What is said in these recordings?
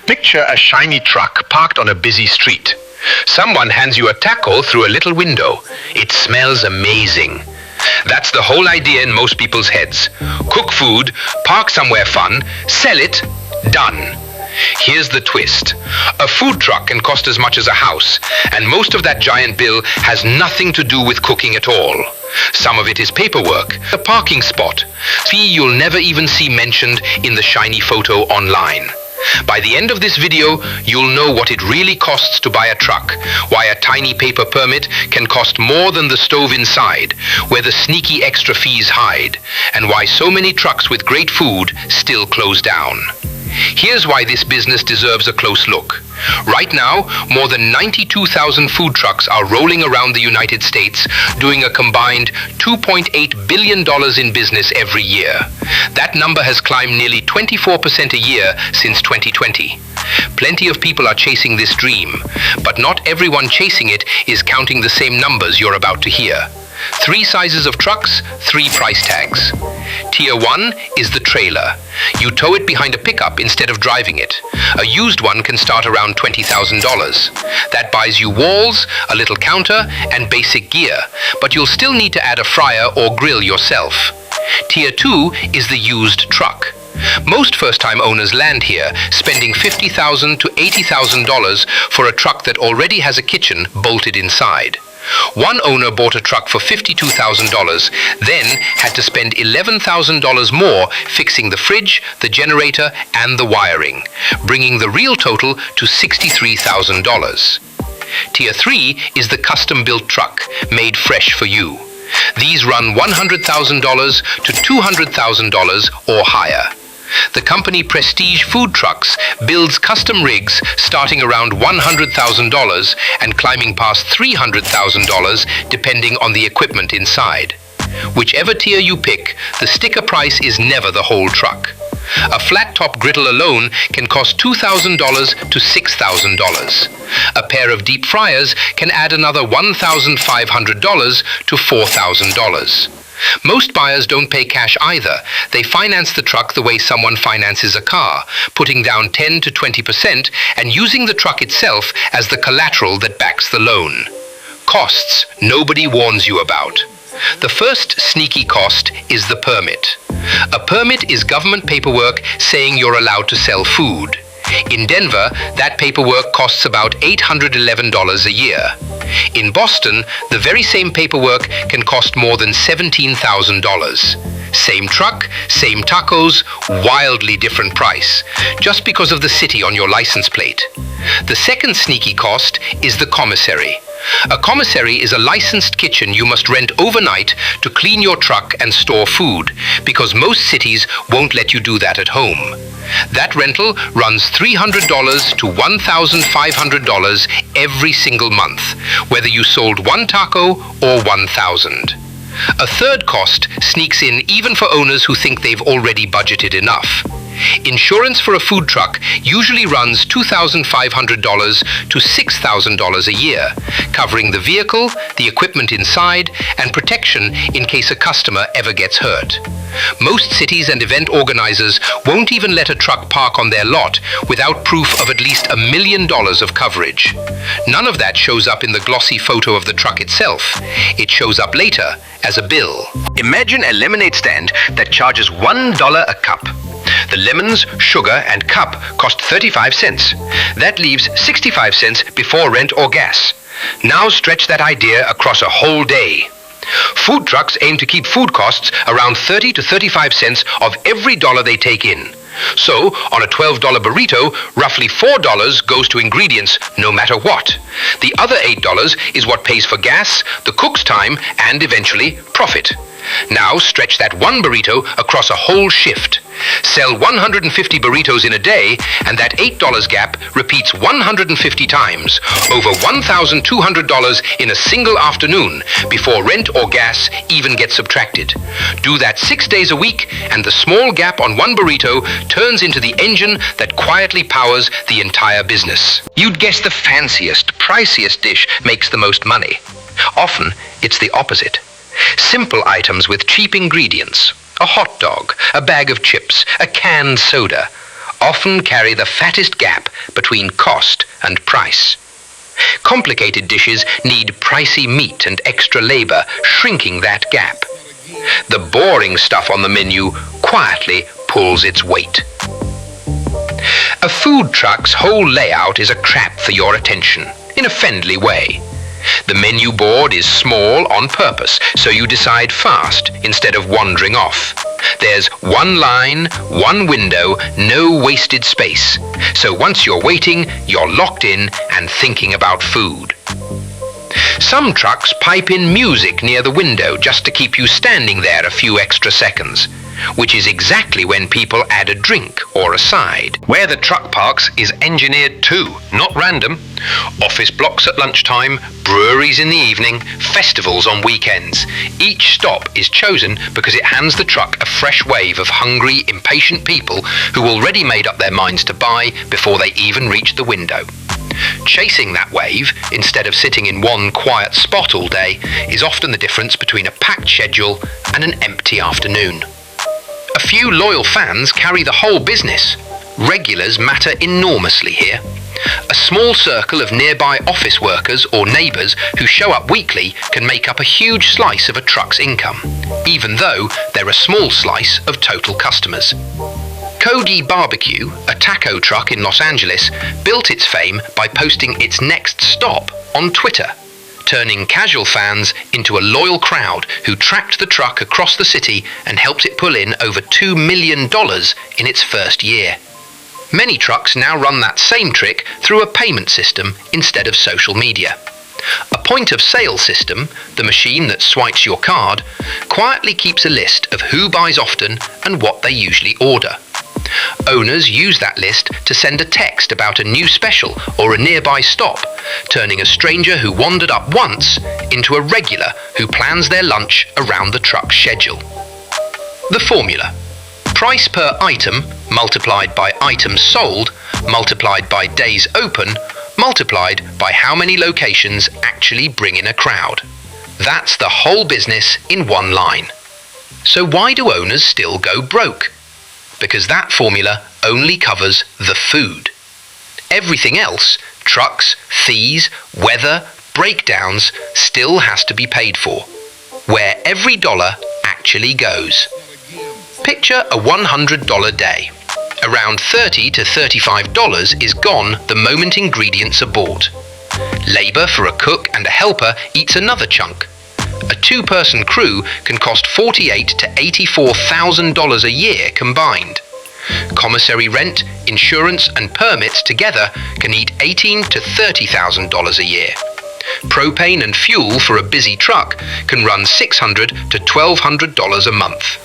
Picture a shiny truck parked on a busy street. Someone hands you a taco through a little window. It smells amazing. That's the whole idea in most people's heads. Cook food, park somewhere fun, sell it, done. Here's the twist. A food truck can cost as much as a house, and most of that giant bill has nothing to do with cooking at all. Some of it is paperwork, a parking spot, fee you'll never even see mentioned in the shiny photo online. By the end of this video, you'll know what it really costs to buy a truck, why a tiny paper permit can cost more than the stove inside, where the sneaky extra fees hide, and why so many trucks with great food still close down. Here's why this business deserves a close look. Right now, more than 92,000 food trucks are rolling around the United States, doing a combined $2.8 billion in business every year. That number has climbed nearly 24% a year since 2020. Plenty of people are chasing this dream, but not everyone chasing it is counting the same numbers you're about to hear. 3 sizes of trucks, 3 price tags. Tier 1 is the trailer. You tow it behind a pickup instead of driving it. A used one can start around $20,000. That buys you walls, a little counter, and basic gear, but you'll still need to add a fryer or grill yourself. Tier 2 is the used truck. Most first-time owners land here, spending $50,000 to $80,000 for a truck that already has a kitchen bolted inside. One owner bought a truck for $52,000, then had to spend $11,000 more fixing the fridge, the generator, and the wiring, bringing the real total to $63,000. Tier 3 is the custom-built truck, made fresh for you. These run $100,000 to $200,000 or higher. The company Prestige Food Trucks builds custom rigs starting around $100,000 and climbing past $300,000 depending on the equipment inside. Whichever tier you pick, the sticker price is never the whole truck. A flat-top griddle alone can cost $2,000 to $6,000. A pair of deep fryers can add another $1,500 to $4,000. Most buyers don't pay cash either. They finance the truck the way someone finances a car, putting down 10 to 20% and using the truck itself as the collateral that backs the loan. Costs nobody warns you about. The first sneaky cost is the permit. A permit is government paperwork saying you're allowed to sell food. In Denver, that paperwork costs about $811 a year. In Boston, the very same paperwork can cost more than $17,000. Same truck, same tacos, wildly different price, just because of the city on your license plate. The second sneaky cost is the commissary. A commissary is a licensed kitchen you must rent overnight to clean your truck and store food, because most cities won't let you do that at home. That rental runs $300 to $1,500 every single month, whether you sold 1 taco or 1,000. A third cost sneaks in even for owners who think they've already budgeted enough. Insurance for a food truck usually runs $2,500 to $6,000 a year, covering the vehicle, the equipment inside, and protection in case a customer ever gets hurt. Most cities and event organizers won't even let a truck park on their lot without proof of at least $1 million of coverage. None of that shows up in the glossy photo of the truck itself. It shows up later as a bill. Imagine a lemonade stand that charges $1 a cup. The lemons, sugar, and cup cost 35 cents. That leaves 65 cents before rent or gas. Now stretch that idea across a whole day. Food trucks aim to keep food costs around 30 to 35 cents of every dollar they take in. So, on a $12 burrito, roughly $4 goes to ingredients no matter what. The other $8 is what pays for gas, the cook's time, and eventually profit. Now stretch that one burrito across a whole shift. Sell 150 burritos in a day, and that $8 gap repeats 150 times, over $1,200 in a single afternoon, before rent or gas even gets subtracted. Do that 6 days a week, and the small gap on one burrito turns into the engine that quietly powers the entire business. You'd guess the fanciest, priciest dish makes the most money. Often, it's the opposite. Simple items with cheap ingredients. A hot dog, a bag of chips, a canned soda. often carry the fattest gap between cost and price. Complicated dishes need pricey meat and extra labor, shrinking that gap. The boring stuff on the menu quietly pulls its weight. A food truck's whole layout is a trap for your attention, in a friendly way. The menu board is small on purpose, so you decide fast instead of wandering off. There's one line, one window, no wasted space. So once you're waiting, you're locked in and thinking about food. Some trucks pipe in music near the window just to keep you standing there a few extra seconds, which is exactly when people add a drink or a side. Where the truck parks is engineered too, not random. Office blocks at lunchtime, breweries in the evening, festivals on weekends. Each stop is chosen because it hands the truck a fresh wave of hungry, impatient people who already made up their minds to buy before they even reach the window. Chasing that wave, instead of sitting in one quiet spot all day, is often the difference between a packed schedule and an empty afternoon. A few loyal fans carry the whole business. Regulars matter enormously here. A small circle of nearby office workers or neighbours who show up weekly can make up a huge slice of a truck's income, even though they're a small slice of total customers. Cody Barbecue, a taco truck in Los Angeles, built its fame by posting its next stop on Twitter, turning casual fans into a loyal crowd who tracked the truck across the city and helped it pull in over $2 million in its first year. Many trucks now run that same trick through a payment system instead of social media. A point-of-sale system, the machine that swipes your card, quietly keeps a list of who buys often and what they usually order. Owners use that list to send a text about a new special or a nearby stop, turning a stranger who wandered up once into a regular who plans their lunch around the truck's schedule. The formula: price per item multiplied by items sold, multiplied by days open, multiplied by how many locations actually bring in a crowd. That's the whole business in one line. So why do owners still go broke? Because that formula only covers the food. Everything else, trucks, fees, weather, breakdowns, still has to be paid for, where every dollar actually goes. Picture a $100 day. Around $30 to $35 is gone the moment ingredients are bought. Labor for a cook and a helper eats another chunk. A two-person crew can cost $48,000 to $84,000 a year combined. Commissary rent, insurance and permits together can eat $18,000 to $30,000 a year. Propane and fuel for a busy truck can run $600 to $1,200 a month.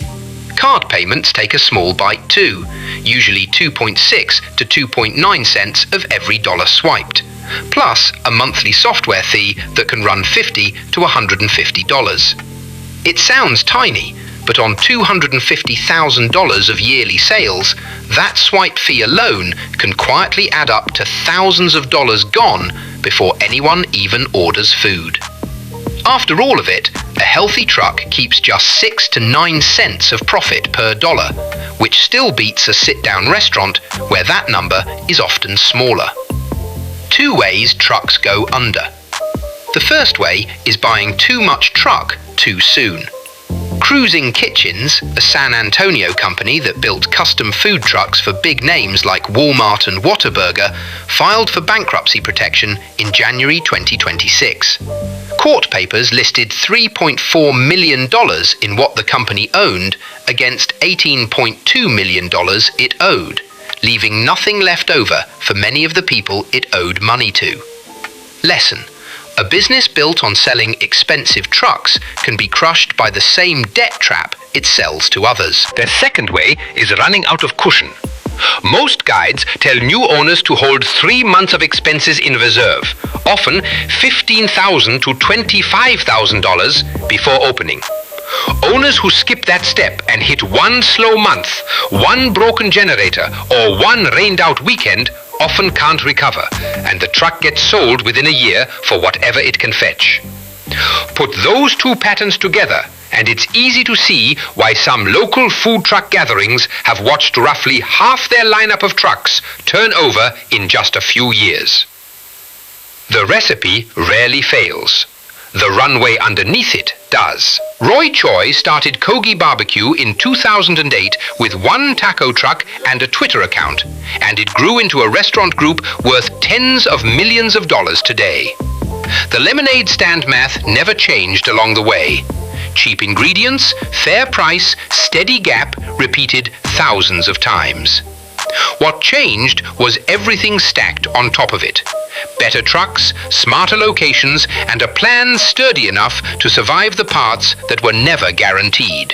Card payments take a small bite too, usually 2.6 to 2.9 cents of every dollar swiped, plus a monthly software fee that can run $50 to $150. It sounds tiny, but on $250,000 of yearly sales, that swipe fee alone can quietly add up to thousands of dollars gone before anyone even orders food. After all of it, a healthy truck keeps just 6 to 9 cents of profit per dollar, which still beats a sit-down restaurant where that number is often smaller. Two ways trucks go under. The first way is buying too much truck too soon. Cruising Kitchens, a San Antonio company that built custom food trucks for big names like Walmart and Whataburger, filed for bankruptcy protection in January 2026. Court papers listed $3.4 million in what the company owned against $18.2 million it owed, leaving nothing left over for many of the people it owed money to. Lesson: a business built on selling expensive trucks can be crushed by the same debt trap it sells to others. The second way is running out of cushion. Most guides tell new owners to hold 3 months of expenses in reserve, often $15,000 to $25,000 before opening. Owners who skip that step and hit one slow month, one broken generator, or one rained-out weekend often can't recover, and the truck gets sold within a year for whatever it can fetch. Put those two patterns together, And it's easy to see why some local food truck gatherings have watched roughly half their lineup of trucks turn over in just a few years. The recipe rarely fails. The runway underneath it does. Roy Choi started Kogi Barbecue in 2008 with one taco truck and a Twitter account, and it grew into a restaurant group worth tens of millions of dollars today. The lemonade stand math never changed along the way. Cheap ingredients, fair price, steady gap, repeated thousands of times. What changed was everything stacked on top of it. Better trucks, smarter locations, and a plan sturdy enough to survive the parts that were never guaranteed.